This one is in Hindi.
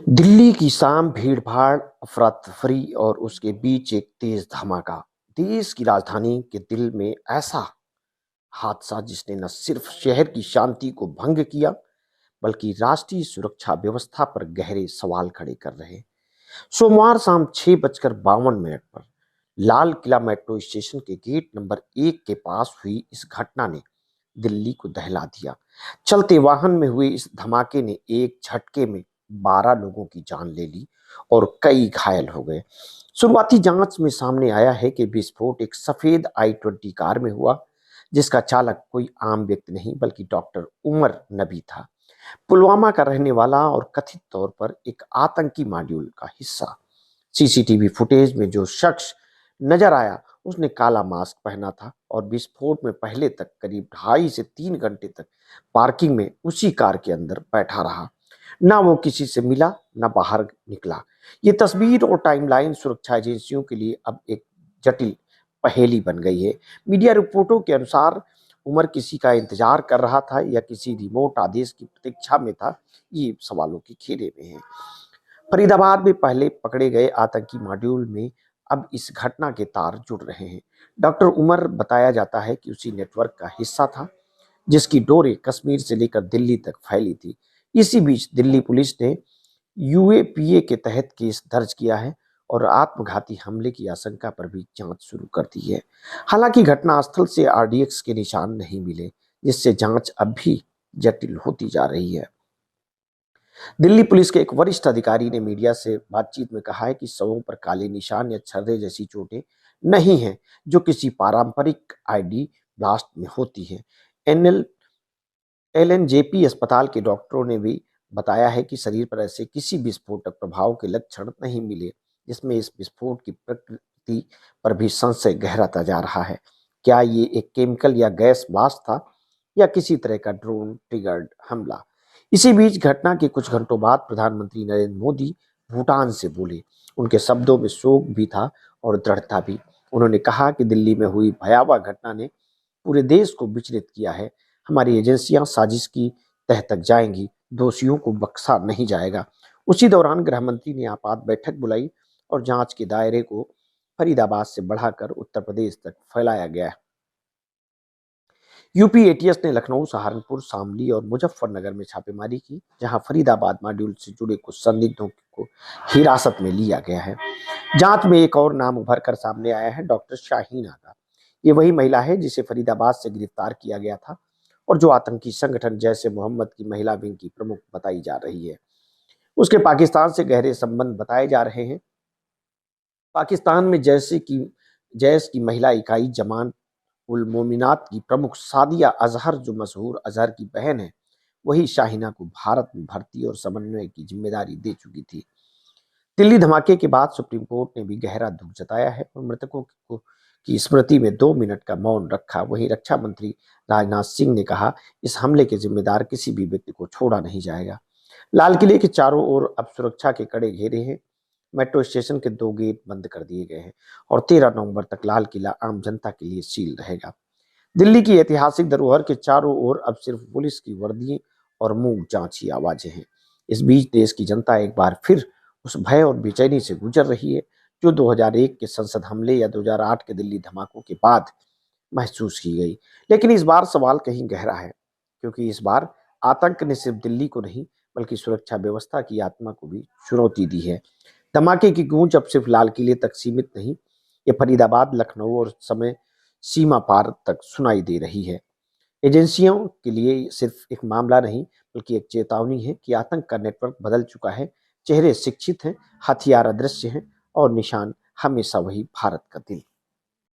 दिल्ली की शाम भीड़-भाड़, अफरा-तफरी और उसके बीच एक तेज धमाका। देश की राजधानी के दिल में ऐसा हादसा जिसने न सिर्फ शहर की शांति को भंग किया, बल्कि राष्ट्रीय सुरक्षा व्यवस्था पर गहरे सवाल खड़े कर रहे। सोमवार शाम 6:52 पर लाल किला मेट्रो स्टेशन के गेट नंबर 1 के पास हुई इस घटना ने दिल्ली को दहला दिया। चलते वाहन में हुए इस धमाके ने एक झटके में 12 लोगों की जान ले ली और कई घायल हो गए। शुरुआती जांच में सामने आया है कि विस्फोट एक सफेद i20 कार में हुआ, जिसका चालक कोई आम व्यक्ति नहीं बल्कि डॉक्टर उमर नबी था, पुलवामा का रहने वाला और कथित तौर पर एक आतंकी मॉड्यूल का हिस्सा। सीसीटीवी फुटेज में जो शख्स नजर आया उसने काला मास्क पहना था और विस्फोट में पहले तक करीब 2.5 से 3 घंटे तक पार्किंग में उसी कार के अंदर बैठा रहा। ना वो किसी से मिला, ना बाहर निकला। ये तस्वीर और टाइमलाइन सुरक्षा एजेंसियों के लिए अब एक जटिल पहेली बन गई है। मीडिया रिपोर्टों के अनुसार उमर किसी का इंतजार कर रहा था या किसी रिमोट आदेश की प्रतीक्षा में था। ये सवालों के घेरे में है। फरीदाबाद में पहले पकड़े गए आतंकी मॉड्यूल में अब इस घटना के तार जुड़ रहे हैं। डॉक्टर उमर बताया जाता है कि उसी नेटवर्क का हिस्सा था जिसकी डोरें कश्मीर से लेकर दिल्ली तक फैली थी। इसी बीच दिल्ली पुलिस ने यूएपीए के तहत केस दर्ज किया है और आत्मघाती हमले की आशंका पर भी जांच शुरू कर दी है। हालांकि घटनास्थल से आरडीएक्स के निशान नहीं मिले, जिससे जांच अब भी जटिल होती जा रही है। दिल्ली पुलिस के एक वरिष्ठ अधिकारी ने मीडिया से बातचीत में कहा है कि शवों पर काले निशान या छर्रे जैसी चोटें नहीं हैं, जो किसी पारंपरिक आईडी ब्लास्ट में होती हैं। एनएल एलएनजेपी अस्पताल के डॉक्टरों ने भी बताया है कि शरीर पर ऐसे किसी विस्फोटक प्रभाव के लक्षण नहीं मिले, जिसमें इस विस्फोट की प्रकृति पर भी संशय गहराता जा रहा है। क्या ये एक केमिकल या गैस ब्लास्ट था या किसी तरह का ड्रोन ट्रिगर्ड हमला? इसी बीच घटना के कुछ घंटों बाद प्रधानमंत्री नरेंद्र मोदी भूटान से बोले। उनके शब्दों में शोक भी था और दृढ़ता भी। उन्होंने कहा कि दिल्ली में हुई भयावह घटना ने पूरे देश को विचलित किया है। हमारी एजेंसियां साजिश की तह तक जाएंगी, दोषियों को बख्शा नहीं जाएगा। उसी दौरान गृह मंत्री ने आपात बैठक बुलाई और जांच के दायरे को फरीदाबाद से बढ़ाकर उत्तर प्रदेश तक फैलाया गया। यूपी एटीएस ने लखनऊ, सहारनपुर, शामली और मुजफ्फरनगर में छापेमारी की, जहां फरीदाबाद मॉड्यूल से जुड़े कुछ संदिग्धों को हिरासत में लिया गया है। जांच में एक और नाम उभर कर सामने आया है, डॉक्टर शाहीना का। ये वही महिला है जिसे फरीदाबाद से गिरफ्तार किया गया था और जो आतंकी संगठन जैश ए मोहम्मद की महिला विंग की प्रमुख बताई जा रही है। उसके पाकिस्तान से गहरे संबंध बताए जा रहे हैं। पाकिस्तान में जैश की महिला इकाई जमान उल मोमिनात की प्रमुख सादिया अजहर, जो मशहूर अजहर की बहन है, वही शाहीना को भारत में भर्ती और समन्वय की जिम्मेदारी दे चुकी थी। दिल्ली धमाके के बाद सुप्रीम कोर्ट ने भी गहरा दुख जताया है और मृतकों की स्मृति में 2 मिनट का मौन रखा। वहीं रक्षा मंत्री राजनाथ सिंह ने कहा, इस हमले के जिम्मेदार किसी भी व्यक्ति को छोड़ा नहीं जाएगा। लाल किले के चारों ओर अब सुरक्षा के कड़े घेरे हैं। मेट्रो स्टेशन के 2 गेट बंद कर दिए गए हैं और 13 नवंबर तक लाल किला आम जनता के लिए सील रहेगा। दिल्ली की ऐतिहासिक धरोहर के चारों ओर अब सिर्फ पुलिस की वर्दी और मूक जांच ही आवाजें हैं। इस बीच देश की जनता एक बार फिर उस भय और बेचैनी से गुजर रही है जो 2001 के संसद हमले या 2008 के दिल्ली धमाकों के बाद महसूस की गई। लेकिन इस बार सवाल कहीं गहरा है, क्योंकि इस बार आतंक ने सिर्फ दिल्ली को नहीं बल्कि सुरक्षा व्यवस्था की आत्मा को भी चुनौती दी है। धमाके की गूंज अब सिर्फ लाल किले तक सीमित नहीं, ये फरीदाबाद, लखनऊ और समय सीमा पार तक सुनाई दे रही है। एजेंसियों के लिए सिर्फ एक मामला नहीं बल्कि एक चेतावनी है कि आतंक का नेटवर्क बदल चुका है। चेहरे शिक्षित हैं, हथियार अदृश्य हैं और निशान हमेशा वही भारत का दिल।